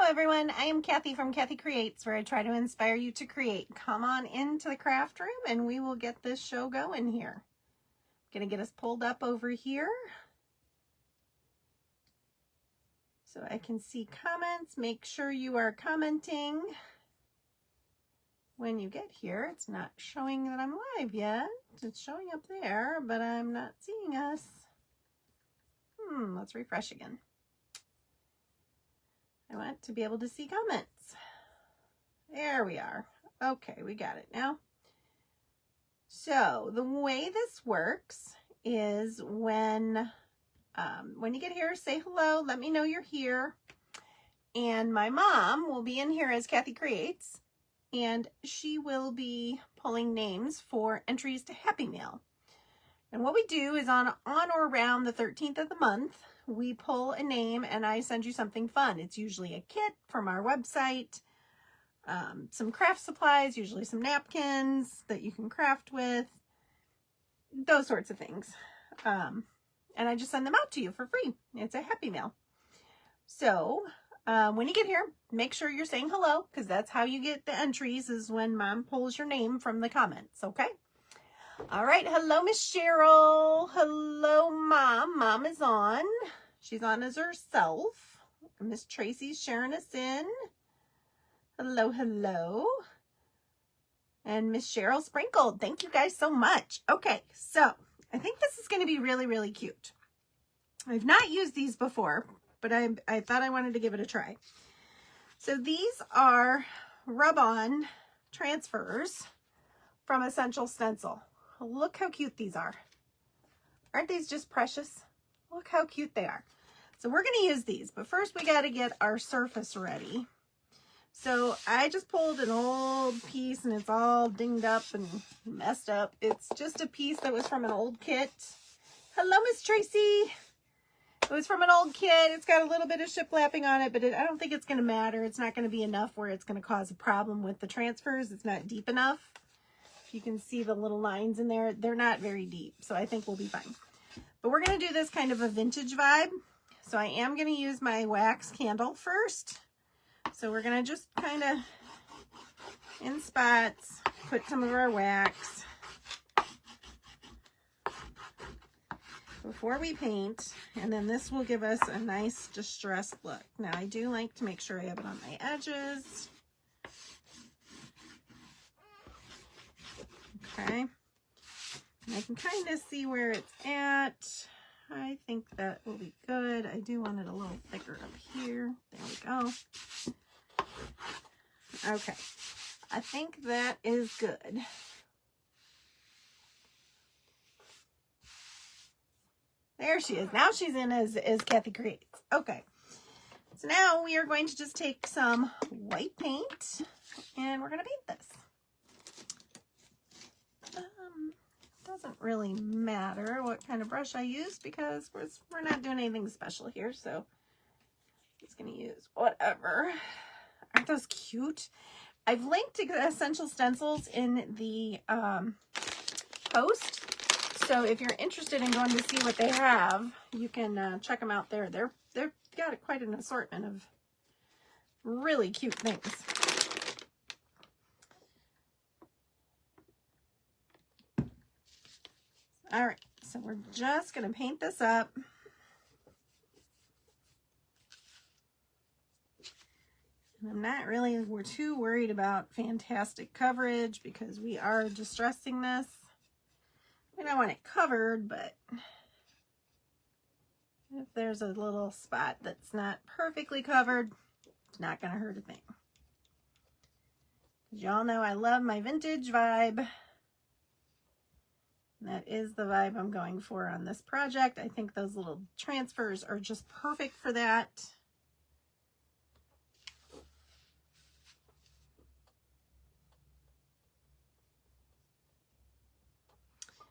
everyone, I am Kathy from Kathy Creates, where I try to inspire you to create. Come on into the craft room and we will get this show going here. I'm going to get us pulled up over here so I can see comments. Make sure you are commenting when you get here. It's not showing that I'm live yet. It's showing up there, but I'm not seeing us. Let's refresh again. I want to be able to see comments. There we are. Okay, we got it now. So the way this works is when you get here, say hello, let me know you're here. And my mom will be in here as Kathy Creates, and she will be pulling names for entries to Happy Mail. And what we do is on or around the 13th of the month, we pull a name and I send you something fun. It's usually a kit from our website, some craft supplies, usually some napkins that you can craft with, those sorts of things. And I just send them out to you for free. It's a Happy Mail. So when you get here, make sure you're saying hello, because that's how you get the entries, is when Mom pulls your name from the comments, okay? All right, hello, Miss Cheryl. Hello, Mom. Mom is on. She's on as herself. Miss Tracy's sharing us in. Hello, hello. And Miss Cheryl sprinkled. Thank you guys so much. Okay, so I think this is going to be really, really cute. I've not used these before, but I thought I wanted to give it a try. So these are rub-on transfers from Stencil. Look how cute these are. Aren't these just precious? Look how cute they are. So we're going to use these, but first we got to get our surface ready. So I just pulled an old piece and it's all dinged up and messed up. It's just a piece that was from an old kit. Hello, Miss Tracy. It was from an old kit. It's got a little bit of shiplapping on it, but I don't think it's going to matter. It's not going to be enough where it's going to cause a problem with the transfers. It's not deep enough. You can see the little lines in there. They're not very deep, so I think we'll be fine. But we're going to do this kind of a vintage vibe. So I am going to use my wax candle first. So we're going to just kind of, in spots, put some of our wax before we paint. And then this will give us a nice distressed look. Now I do like to make sure I have it on my edges. Okay, and I can kind of see where it's at. I think that will be good. I do want it a little thicker up here. There we go. Okay, I think that is good. There she is. Now she's in as Kathy Creates. Okay, so now we are going to just take some white paint and we're going to paint this. Doesn't really matter what kind of brush I use because we're not doing anything special here, so I'm just going to use whatever. Aren't those cute? I've linked to Essential Stencils in the post, so if you're interested in going to see what they have, you can check them out there. They've got quite an assortment of really cute things. All right, so we're just going to paint this up. And I'm not really, we're too worried about fantastic coverage because we are distressing this. We don't want it covered, but if there's a little spot that's not perfectly covered, it's not going to hurt a thing. Y'all know I love my vintage vibe. That is the vibe I'm going for on this project. I think those little transfers are just perfect for that.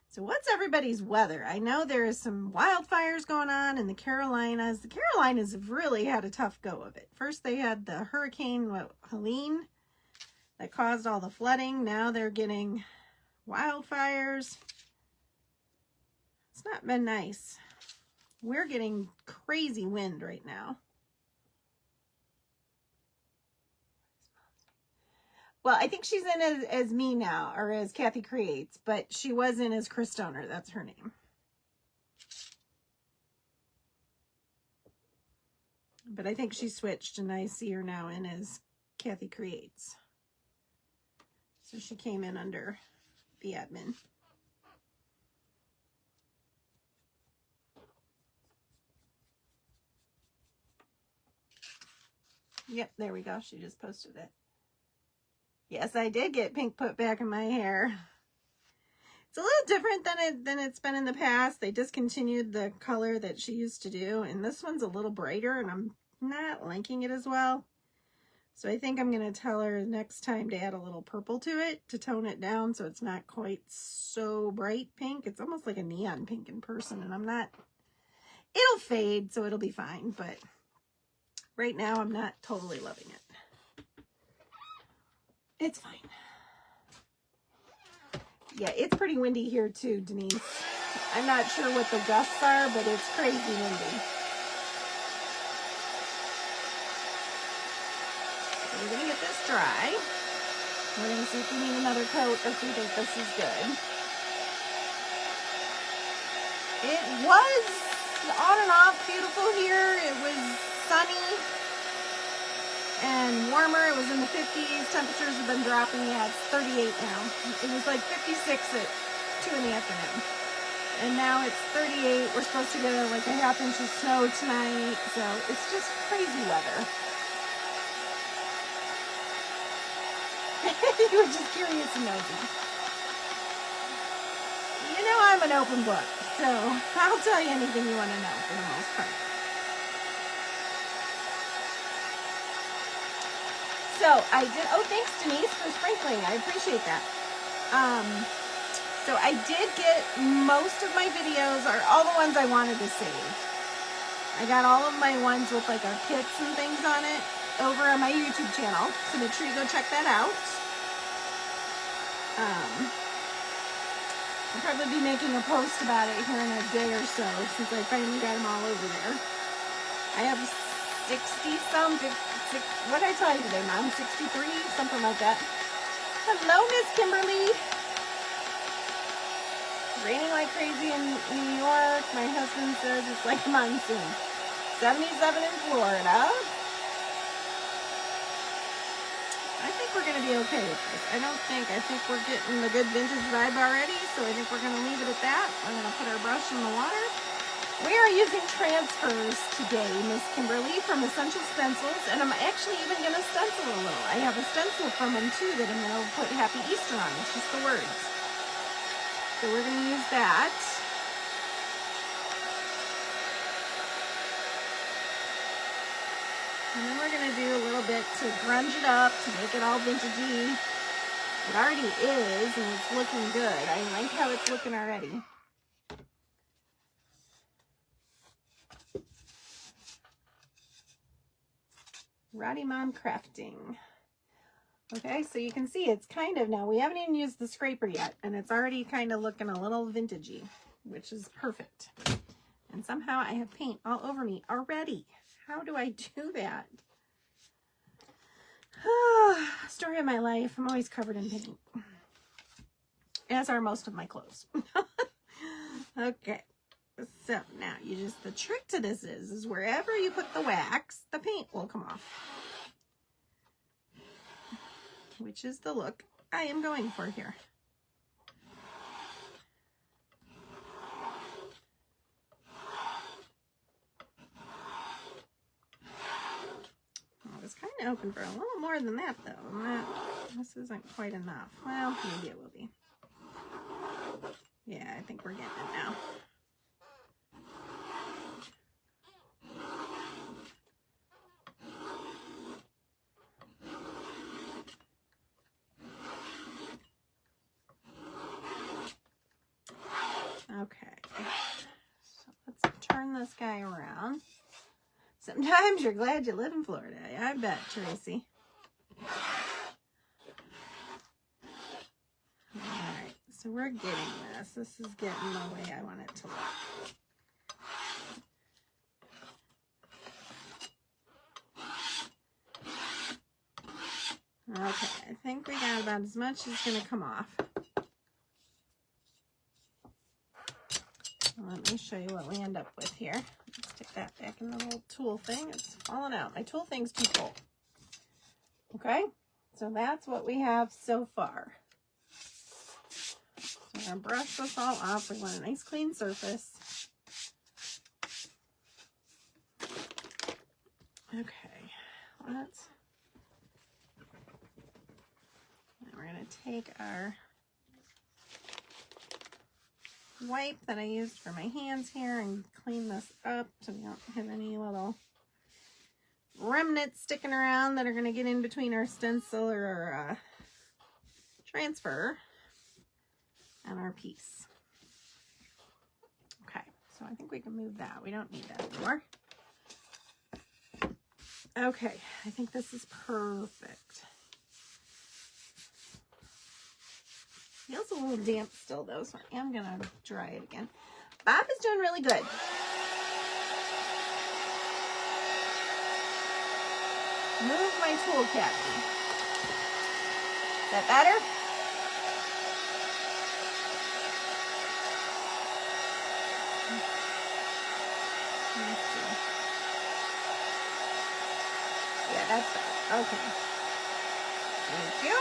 So what's everybody's weather? I know there is some wildfires going on in the Carolinas. The Carolinas have really had a tough go of it. First they had the hurricane, Helene, that caused all the flooding. Now they're getting wildfires. It's not been nice. We're getting crazy wind right now. Well, I think she's in as me now, or as Kathy Creates, but she was in as Chris Stoner. That's her name. But I think she switched, and I see her now in as Kathy Creates. So she came in under the admin. Yep, there we go. She just posted it. Yes, I did get pink put back in my hair. It's a little different than it's been in the past. They discontinued the color that she used to do, and this one's a little brighter, and I'm not liking it as well. So I think I'm going to tell her next time to add a little purple to it to tone it down so it's not quite so bright pink. It's almost like a neon pink in person, and I'm not... It'll fade, so it'll be fine, but right now I'm not totally loving it. It's fine. Yeah, it's pretty windy here too, Denise. I'm not sure what the gusts are, but it's crazy windy. So we're going to get this dry. We're going to see if we need another coat or if we think this is good. It was on and off beautiful here. It was sunny and warmer. It was in the 50s. Temperatures have been dropping. Yeah, it's 38 now. It was like 56 at 2 in the afternoon. And now it's 38. We're supposed to get like a ½ inch of snow tonight. So it's just crazy weather. You were just curious and nosy. You know I'm an open book. So I'll tell you anything you want to know for the most part. So I did, oh, thanks Denise for sprinkling. I appreciate that. So I did get most of my videos, or all the ones I wanted to save. I got all of my ones with like our kits and things on it over on my YouTube channel. So make sure you go check that out. I'll probably be making a post about it here in a day or so since I finally got them all over there. I have 60 some, what did I tell you today, Mom? 63? Something like that. Hello, Miss Kimberly. Raining like crazy in New York. My husband says it's like a monsoon. 77 in Florida. I think we're going to be okay with this. I think we're getting the good vintage vibe already, so I think we're going to leave it at that. I'm going to put our brush in the water. We are using transfers today, Miss Kimberly, from Essential Stencils, and I'm actually even going to stencil a little. I have a stencil from them, too, that I'm going to put Happy Easter on. It's just the words. So we're going to use that. And then we're going to do a little bit to grunge it up, to make it all vintagey. It already is, and it's looking good. I like how it's looking already. Roddy Mom Crafting. Okay, so you can see it's kind of, now we haven't even used the scraper yet, and it's already kind of looking a little vintagey, which is perfect. And somehow I have paint all over me already. How do I do that? Story of my life. I'm always covered in paint. As are most of my clothes. Okay. So now you just, the trick to this is wherever you put the wax, the paint will come off. Which is the look I am going for here. I was kind of hoping for a little more than that though. This isn't quite enough. Well, maybe it will be. Yeah, I think we're getting it now. Okay, so let's turn this guy around. Sometimes you're glad you live in Florida. I bet, Tracy. Alright, so we're getting this. This is getting the way I want it to look. Okay, I think we got about as much as going to come off. Let me show you what we end up with here. Let's stick that back in the little tool thing. It's falling out. My tool thing's too full. Okay, so that's what we have so far. So I'm going to brush this all off. We want a nice clean surface. Okay, let's... We're going to take our wipe that I used for my hands here and clean this up so we don't have any little remnants sticking around that are going to get in between our stencil or our transfer and our piece. Okay, so I think we can move that. We don't need that anymore. Okay, I think this is perfect. Feels a little damp still though, so I am gonna dry it again. Bob is doing really good. Move my tool caddy. Is that better? Let's see. Yeah, that's better. Okay. Thank you.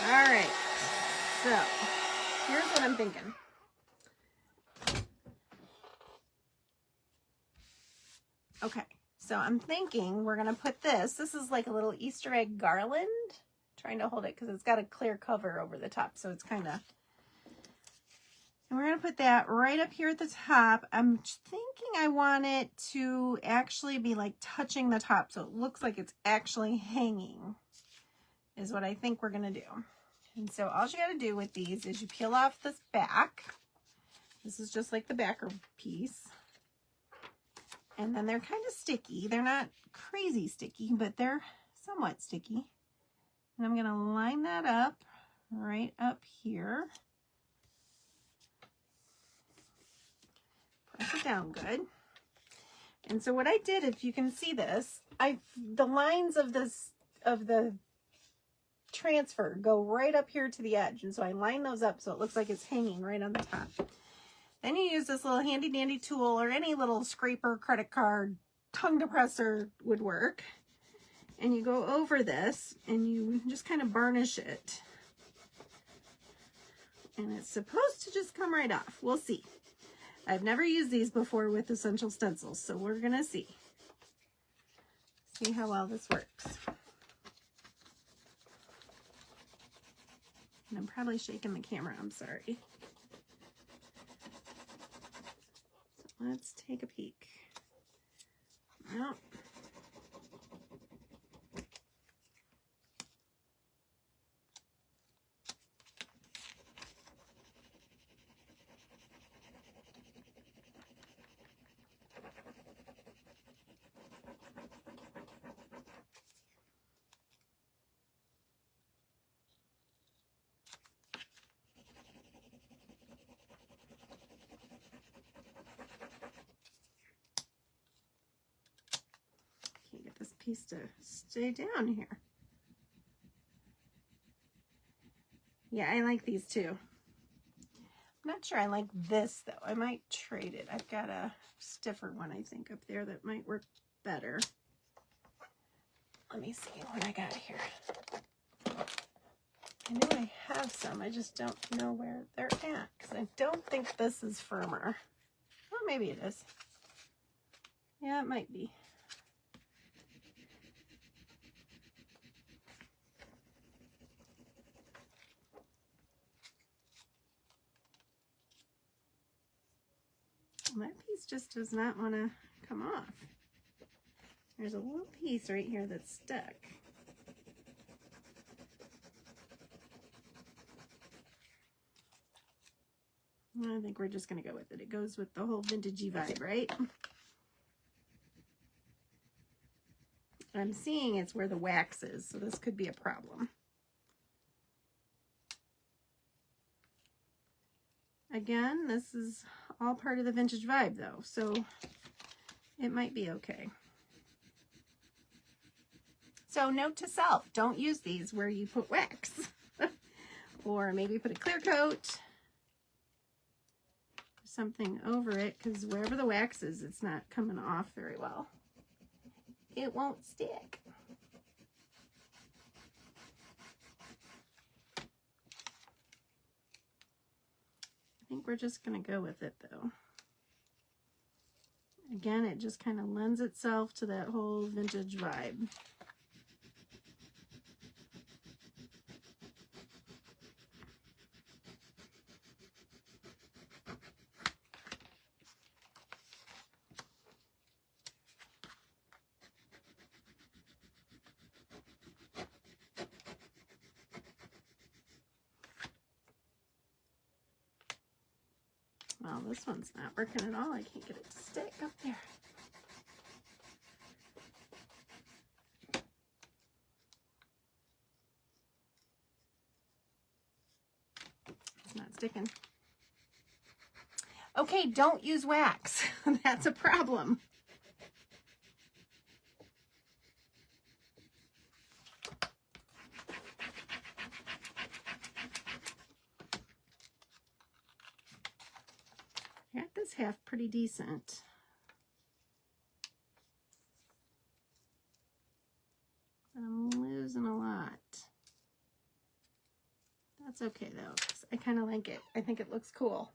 All right, so here's what I'm thinking. Okay, so I'm thinking we're gonna put this is like a little Easter egg garland. I'm trying to hold it because it's got a clear cover over the top, so it's kind of, and we're gonna put that right up here at the top. I'm thinking I want it to actually be like touching the top, so it looks like it's actually hanging, is what I think we're gonna do. And so all you got to do with these is you peel off this back. This is just like the backer piece. And then they're kind of sticky. They're not crazy sticky, but they're somewhat sticky. And I'm going to line that up right up here. Press it down good. And so what I did, if you can see this, the lines of the transfer go right up here to the edge, and so I line those up so it looks like it's hanging right on the top. Then you use this little handy dandy tool, or any little scraper, credit card, tongue depressor would work, and you go over this and you just kind of burnish it, and it's supposed to just come right off. We'll see. I've never used these before with essential stencils, so we're gonna see how well this works. And I'm probably shaking the camera, I'm sorry. So let's take a peek. Well, can't get this piece to stay down here. Yeah, I like these too. I'm not sure I like this though. I might trade it. I've got a stiffer one, I think, up there that might work better. Let me see what I got here. I know I have some. I just don't know where they're at because I don't think this is firmer. Well, maybe it is. Yeah, it might be. That piece just does not want to come off. There's a little piece right here that's stuck. I think we're just going to go with it. It goes with the whole vintagey vibe, right? I'm seeing it's where the wax is, so this could be a problem. Again, this is all part of the vintage vibe though, so it might be okay. So note to self, don't use these where you put wax. Or maybe put a clear coat, something over it, because wherever the wax is, it's not coming off very well. It won't stick. I think we're just going to go with it though. Again, it just kind of lends itself to that whole vintage vibe. Well, this one's not working at all. I can't get it to stick up there. It's not sticking. Okay, don't use wax. That's a problem. I got this half pretty decent. But I'm losing a lot. That's okay though, 'cause I kind of like it. I think it looks cool.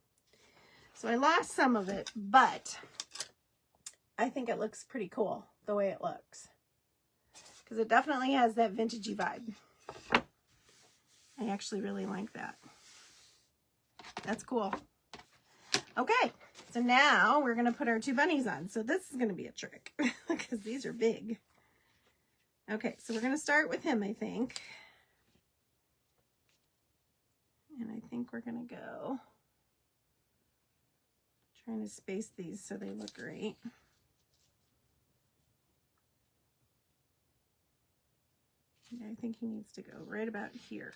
So I lost some of it, but I think it looks pretty cool the way it looks. Because it definitely has that vintagey vibe. I actually really like that. That's cool. Okay, so now we're going to put our two bunnies on. So this is going to be a trick because these are big. Okay, so we're going to start with him, I think. And I think we're going to go trying to space these so they look great. Yeah, I think he needs to go right about here.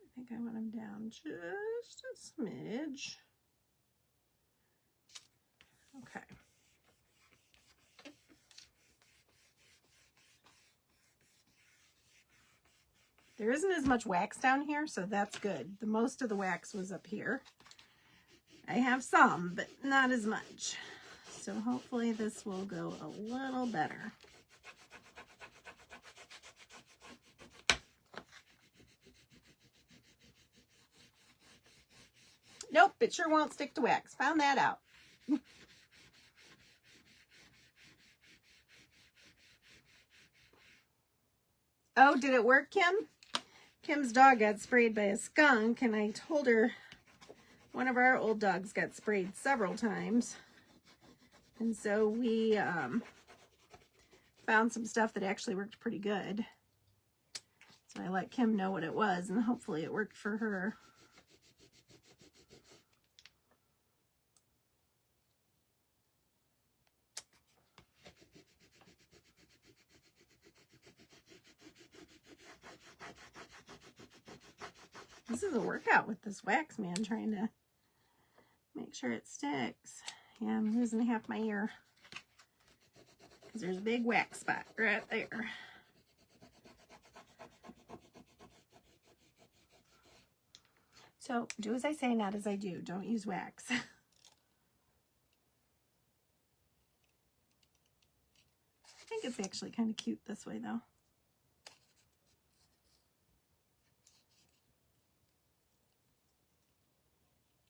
I think I want him down just a smidge. Okay. There isn't as much wax down here, so that's good. The most of the wax was up here. I have some, but not as much. So hopefully this will go a little better. Nope, it sure won't stick to wax. Found that out. Oh, did it work, Kim? Kim's dog got sprayed by a skunk, and I told her one of our old dogs got sprayed several times. And so we found some stuff that actually worked pretty good. So I let Kim know what it was, and hopefully it worked for her. This is a workout with this wax, man, trying to make sure it sticks. Yeah, I'm losing half my ear because there's a big wax spot right there. So do as I say, not as I do. Don't use wax. I think it's actually kind of cute this way though.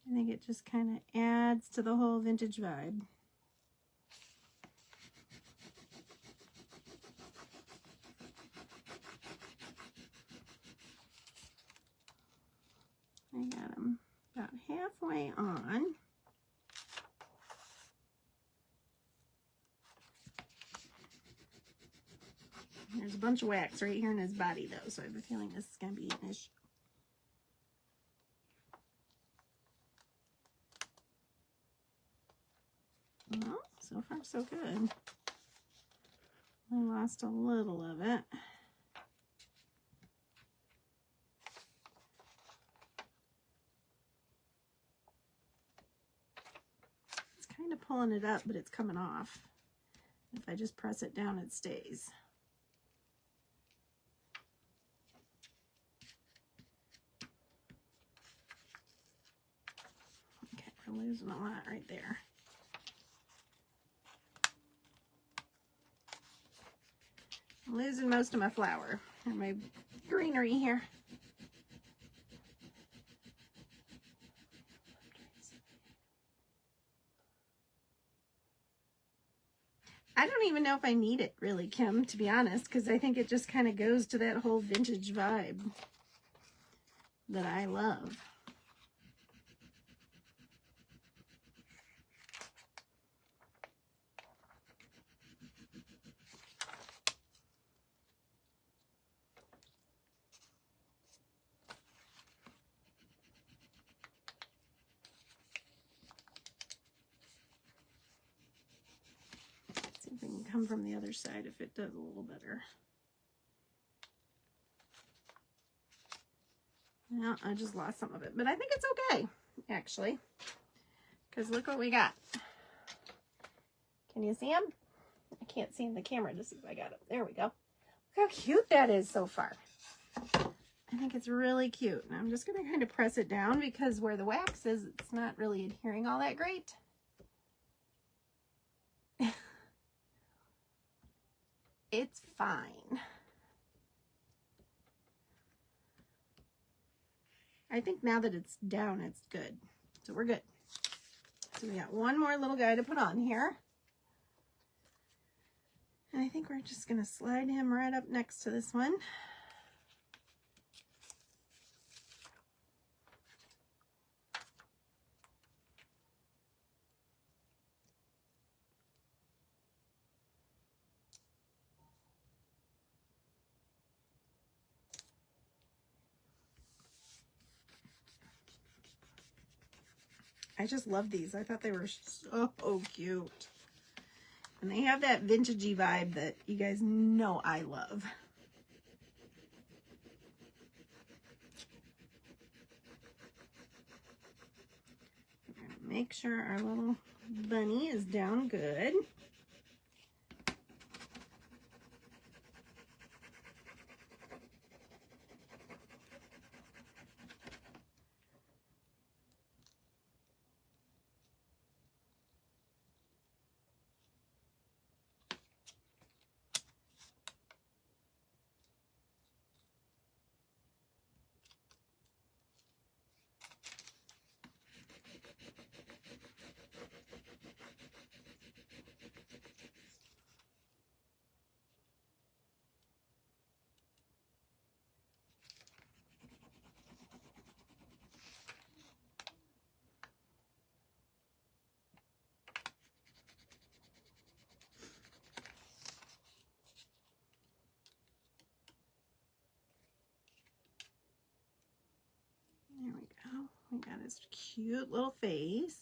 I think it just kind of adds to the whole vintage vibe. I got them about halfway on. There's a bunch of wax right here in his body though, so I have a feeling this is going to be an issue. Well, so far so good. I lost a little of it. kind of pulling it up, but it's coming off. If I just press it down, it stays. Okay, we're losing a lot right there. I'm losing most of my flower or my greenery here. I don't even know if I need it really, Kim, to be honest, because I think it just kind of goes to that whole vintage vibe that I love. Let's see if we can come from the other side if it does a little better. No, I just lost some of it, but I think it's okay, actually, because look what we got. Can you see them? I can't see in the camera to see if I got it. There we go. Look how cute that is so far. I think it's really cute. And I'm just going to kind of press it down because where the wax is, it's not really adhering all that great. It's fine. I think now that it's down, it's good. So we're good. So we got one more little guy to put on here. And I think we're just going to slide him right up next to this one. I just love these. I thought they were so cute. And they have that vintagey vibe that you guys know I love. Make sure our little bunny is down good. There we go. We got his cute little face.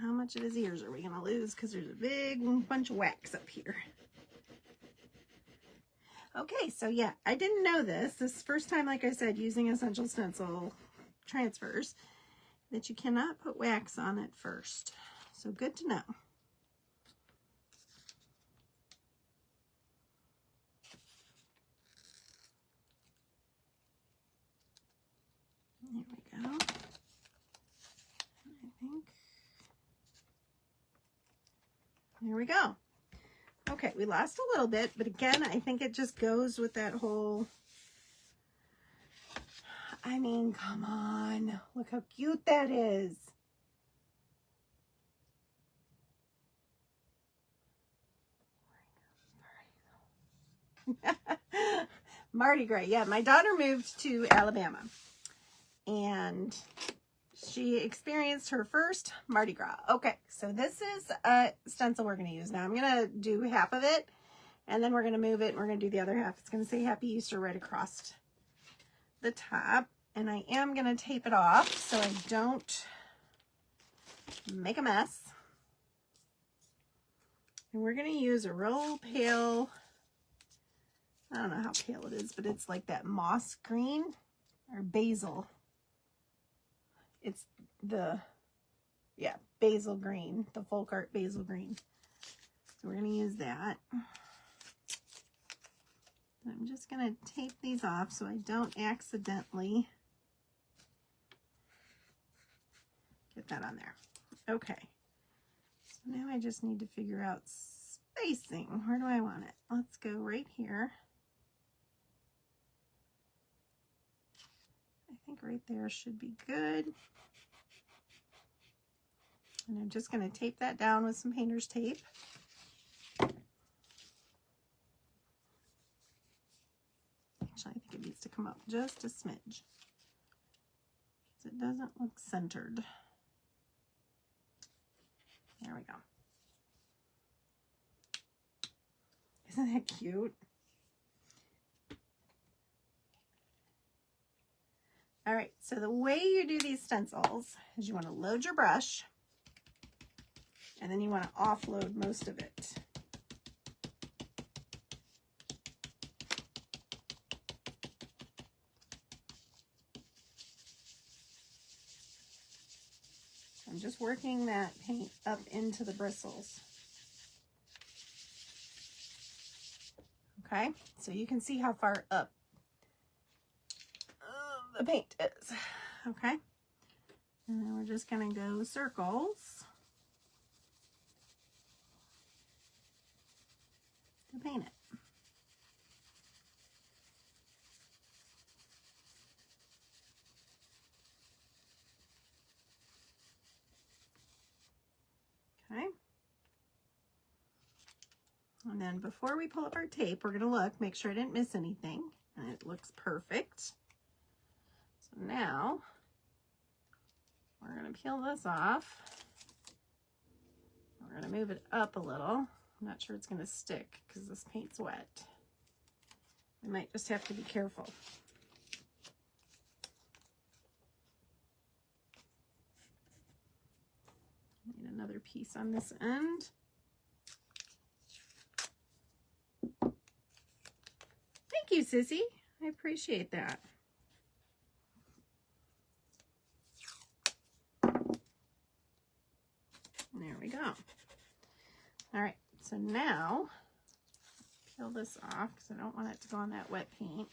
How much of his ears are we going to lose? Because there's a big bunch of wax up here. Okay, so yeah, I didn't know this. This is the first time, like I said, using Essential Stencil transfers, that you cannot put wax on it first. So good to know. There we go. I think. There we go. Okay, we lost a little bit, but again, I think it just goes with that whole, I mean, come on. Look how cute that is. Mardi Gras. Yeah, my daughter moved to Alabama and she experienced her first Mardi Gras. Okay, so this is a stencil we're going to use. Now I'm going to do half of it and then we're going to move it and we're going to do the other half. It's going to say Happy Easter right across the top. And I am going to tape it off so I don't make a mess. And we're going to use a real pale, I don't know how pale it is, but it's like that moss green or basil. It's the yeah, basil green, the Folk Art basil green. So we're going to use that. I'm just going to tape these off so I don't accidentally get that on there. Okay. So now I just need to figure out spacing. Where do I want it? Let's go right here. I think right there should be good. And I'm just going to tape that down with some painter's tape. Actually, I think it needs to come up just a smidge, because it doesn't look centered. There we go. Isn't that cute? All right, so the way you do these stencils is you want to load your brush, and then you want to offload most of it. I'm just working that paint up into the bristles. Okay, so you can see how far up the paint is. Okay, and then we're just going to go circles to paint it. Okay. And then before we pull up our tape, we're going to look, make sure I didn't miss anything. And it looks perfect. So now we're going to peel this off. We're going to move it up a little. I'm not sure it's going to stick because this paint's wet. We might just have to be careful. Need another piece on this end. Thank you, Sissy. I appreciate that. There we go. All right, so now peel this off because I don't want it to go on that wet paint.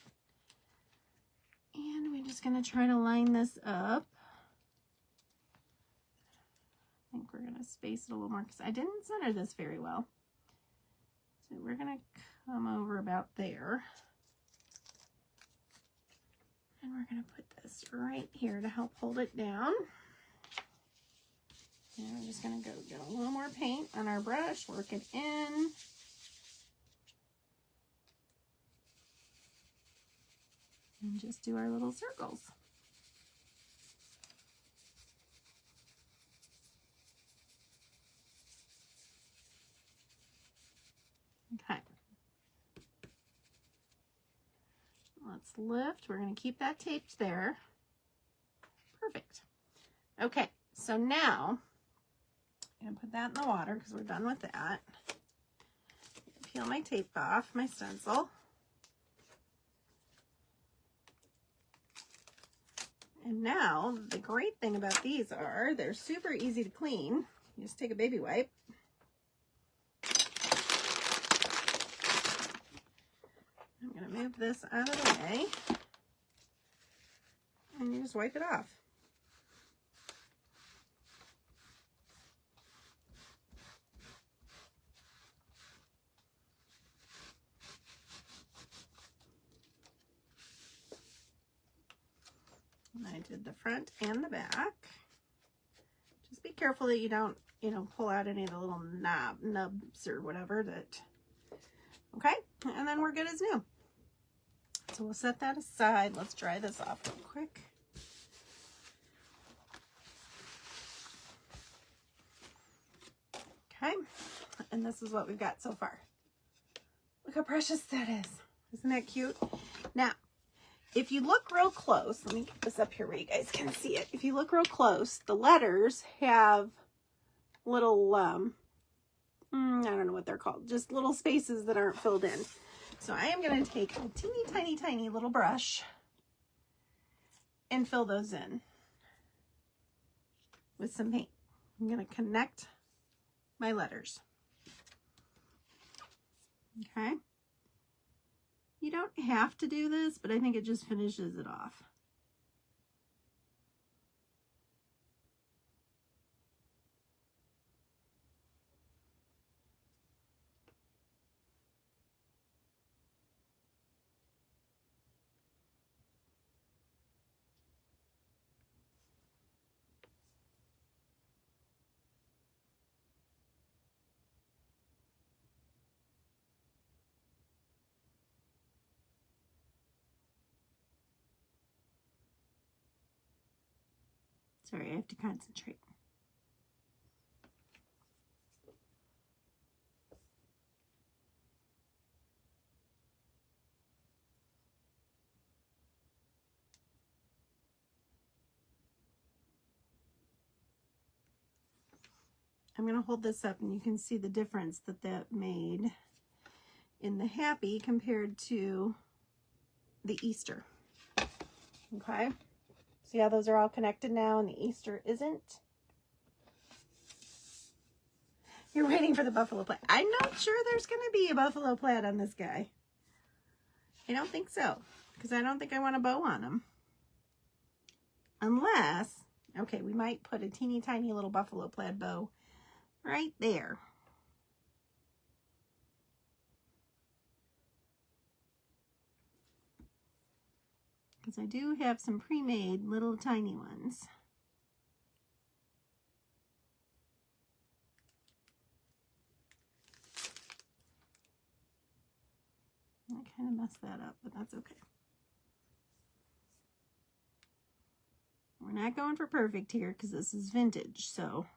And we're just going to try to line this up. I think we're going to space it a little more because I didn't center this very well. So we're going to come over about there. And we're going to put this right here to help hold it down. And we're just going to go get a little more paint on our brush, work it in. And just do our little circles. Okay. Let's lift. We're going to keep that taped there. Perfect. Okay, so now I'm going to put that in the water because we're done with that. Peel my tape off, my stencil. And now the great thing about these are they're super easy to clean. You just take a baby wipe. I'm going to move this out of the way. And you just wipe it off. And I did the front and the back. Just be careful that you don't, pull out any of the little nubs or whatever that, okay? And then we're good as new. So we'll set that aside. Let's dry this off real quick. Okay, and this is what we've got so far. Look how precious that is. Isn't that cute? Now, if you look real close, let me get this up here where you guys can see it. If you look real close, the letters have little, I don't know what they're called, just little spaces that aren't filled in. So I am going to take a teeny tiny little brush and fill those in with some paint. I'm going to connect my letters. Okay. You don't have to do this, but I think it just finishes it off. Sorry, I have to concentrate. I'm going to hold this up and you can see the difference that that made in the happy compared to the Easter. Okay. See how those are all connected now and the Easter isn't? You're waiting for the buffalo plaid. I'm not sure there's going to be a buffalo plaid on this guy. I don't think so, because I don't think I want a bow on him. Unless, okay, we might put a teeny tiny little buffalo plaid bow right there. Because I do have some pre-made little tiny ones. I kind of messed that up, but that's okay. We're not going for perfect here because this is vintage, so.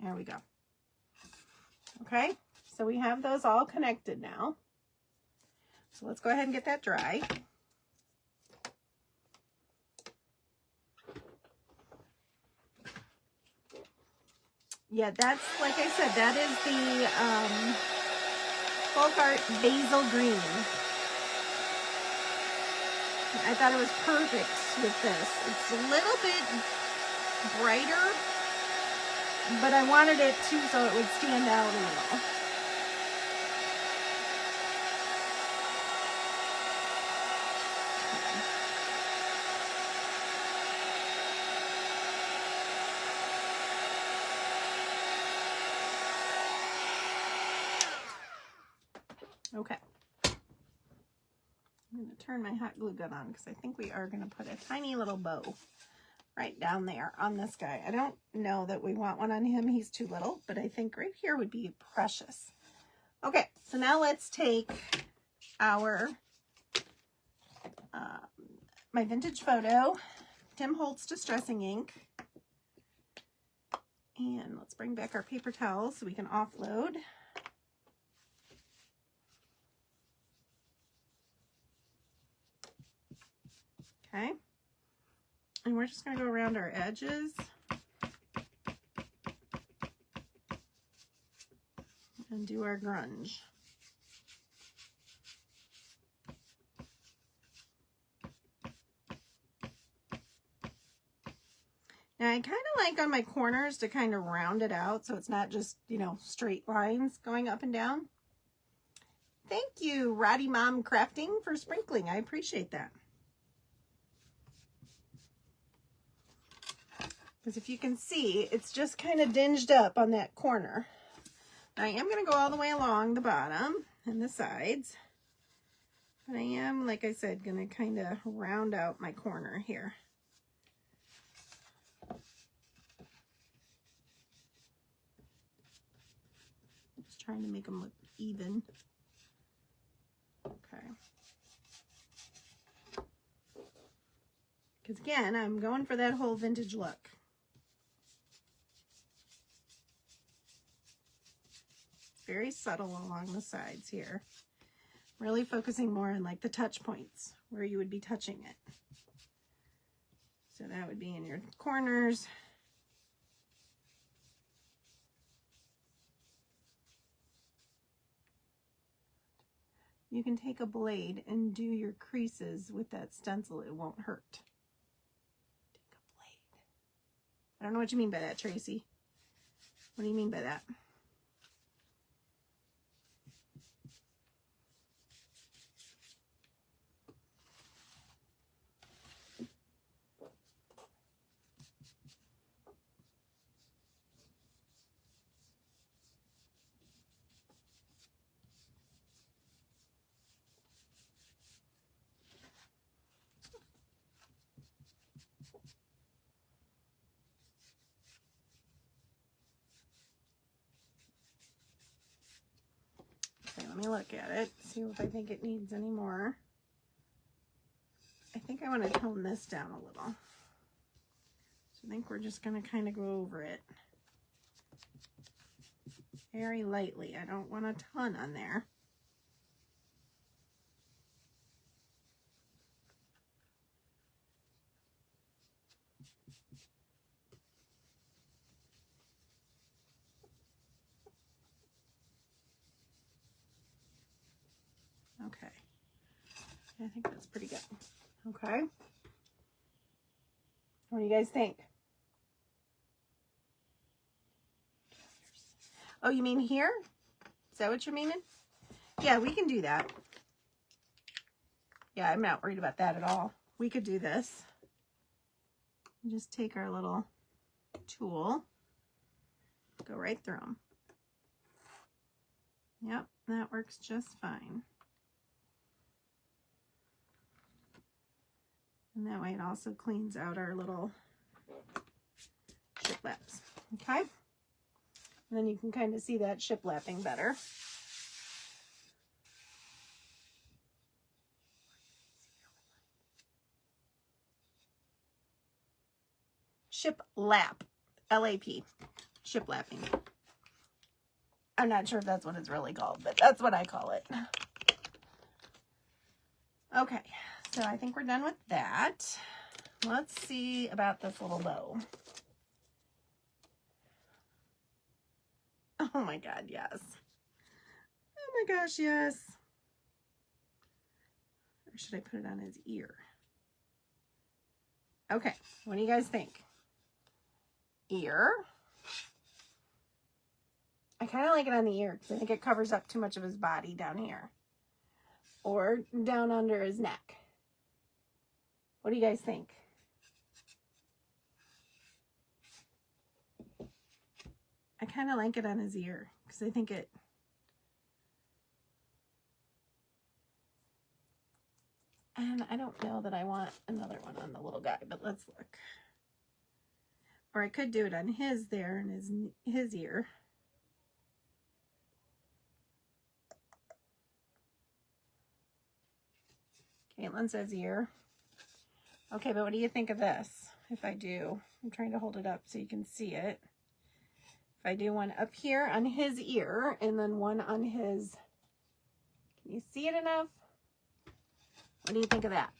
There we go. Okay, so we have those all connected now. So let's go ahead and get that dry. Yeah, that's, like I said, that is the Folk Art Basil Green. I thought it was perfect with this. It's a little bit brighter, but I wanted it too so it would stand out a little. Okay. I'm going to turn my hot glue gun on because I think we are going to put a tiny little bow right down there on this guy. I don't know that we want one on him. He's too little, but I think right here would be precious. Okay, so now let's take our, my vintage photo, Tim Holtz Distressing Ink, and let's bring back our paper towels so we can offload. Okay, and we're just going to go around our edges and do our grunge. Now I kind of like on my corners to kind of round it out so it's not just, you know, straight lines going up and down. Thank you, Roddy Mom Crafting, for sprinkling. I appreciate that. Because if you can see, it's just kind of dinged up on that corner. I am going to go all the way along the bottom and the sides. But I am, like I said, going to kind of round out my corner here. Just trying to make them look even. Okay. Because again, I'm going for that whole vintage look. Very subtle along the sides here. Really focusing more on like the touch points where you would be touching it. So that would be in your corners. you can take a blade and do your creases with that stencil. It won't hurt. Take a blade. I don't know what you mean by that, Tracy. What do you mean by that? Okay, let me look at it, see if I think it needs any more. I think I want to tone this down a little. So I think we're just going to kind of go over it very lightly. I don't want a ton on there. Okay, I think that's pretty good. Okay, what do you guys think? Oh, you mean here? Is that what you're meaning? Yeah, we can do that. Yeah, I'm not worried about that at all. We could do this. Just take our little tool, go right through them. Yep, that works just fine. And that way it also cleans out our little shiplaps, okay? And then you can kind of see that shiplapping better. Shiplap, L-A-P, shiplapping. I'm not sure if that's what it's really called, but that's what I call it. Okay, so I think we're done with that. Let's see about this little bow. Oh my God, yes. Oh my gosh, yes. Or should I put it on his ear? Okay, what do you guys think? Ear. I kind of like it on the ear because I think it covers up too much of his body down here. Or down under his neck. What do you guys think? I kind of like it on his ear because I think it... And I don't know that I want another one on the little guy, but let's look. Or I could do it on his there and his ear. Caitlin says ear. Okay, but what do you think of this? If I do, I'm trying to hold it up so you can see it. If I do one up here on his ear and then one on his, can you see it enough? What do you think of that?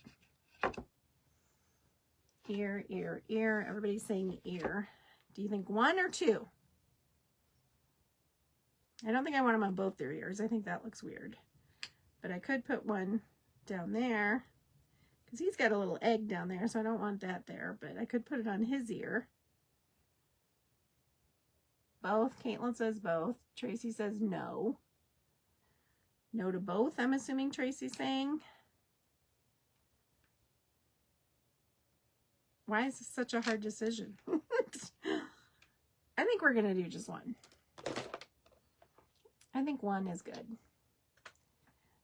Ear, ear, ear. Everybody's saying ear. Do you think one or two? I don't think I want them on both their ears. I think that looks weird. But I could put one down there because he's got a little egg down there, so I don't want that there. But I could put it on his ear. Both. Caitlin says both. Tracy says no. No to both, I'm assuming Tracy's saying. Why is this such a hard decision? I think we're going to do just one. I think one is good.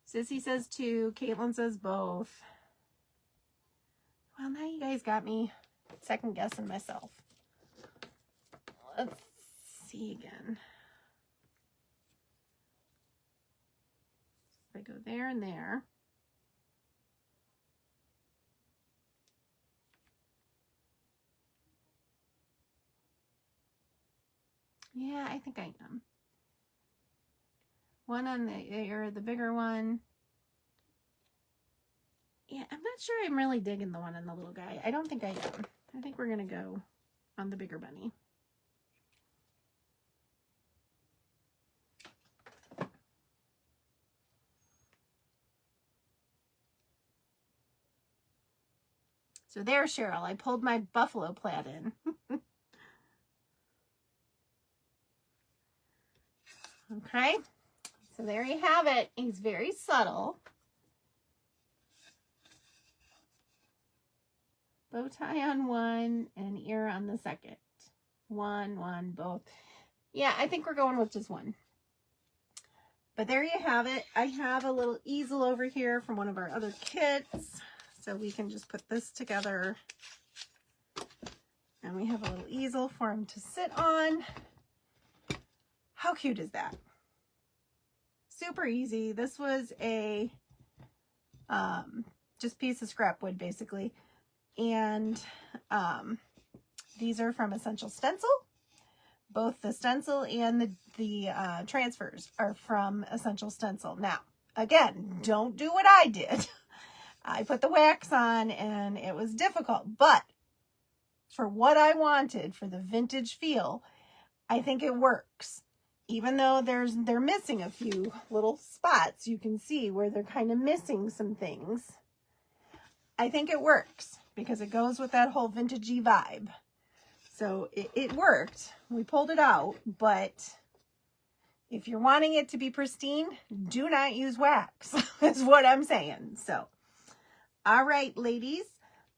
Sissy says two. Caitlin says both. Well, now you guys got me second guessing myself. Let's see again. If I go there and there. Yeah, I think I am. One on the ear, the bigger one. Yeah, I'm not sure I'm really digging the one on the little guy. I don't think I am. I think we're going to go on the bigger bunny. So there, Cheryl, I pulled my buffalo plaid in. Okay, so there you have it. He's very subtle. Bow tie on one and ear on the second. One, both. Yeah, I think we're going with just one. But there you have it. I have a little easel over here from one of our other kits. So we can just put this together. And we have a little easel for him to sit on. How cute is that? Super easy. This was a just piece of scrap wood basically. And these are from Essential Stencil. Both the stencil and the transfers are from Essential Stencil. Now, again, don't do what I did. I put the wax on and it was difficult, but for what I wanted, for the vintage feel, I think it works. Even though they're missing a few little spots, you can see where they're kind of missing some things. I think it works because it goes with that whole vintagey vibe. So it worked. We pulled it out, but if you're wanting it to be pristine, do not use wax, is what I'm saying. So, all right, ladies,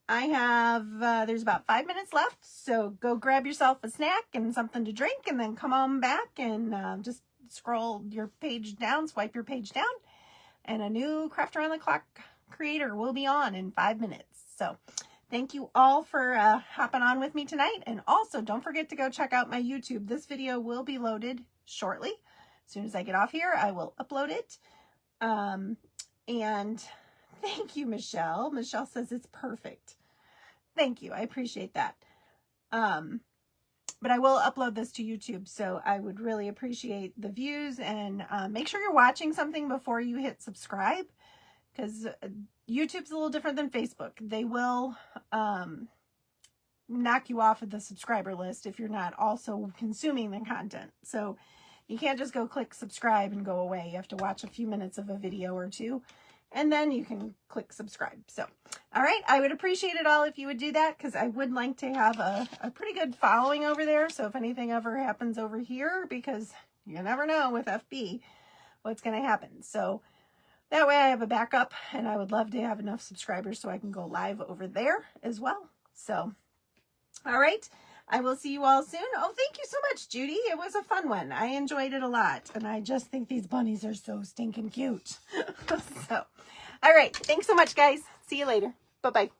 I have, there's about 5 minutes left. So go grab yourself a snack and something to drink and then come on back and just scroll your page down, swipe your page down, and a new Craft Around the Clock creator will be on in 5 minutes. So thank you all for hopping on with me tonight. And also don't forget to go check out my YouTube. This video will be loaded shortly. As soon as I get off here, I will upload it. And thank you, Michelle. Michelle says it's perfect. Thank you. I appreciate that. But I will upload this to YouTube. So I would really appreciate the views and make sure you're watching something before you hit subscribe. Because YouTube's a little different than Facebook. They will knock you off of the subscriber list if you're not also consuming the content. So you can't just go click subscribe and go away. You have to watch a few minutes of a video or two, and then you can click subscribe. So, all right, I would appreciate it all if you would do that, because I would like to have a pretty good following over there. So if anything ever happens over here, because you never know with FB what's going to happen. So that way I have a backup, and I would love to have enough subscribers so I can go live over there as well. So, all right. I will see you all soon. Oh, thank you so much, Judy. It was a fun one. I enjoyed it a lot. And I just think these bunnies are so stinking cute. So, all right. Thanks so much, guys. See you later. Bye-bye.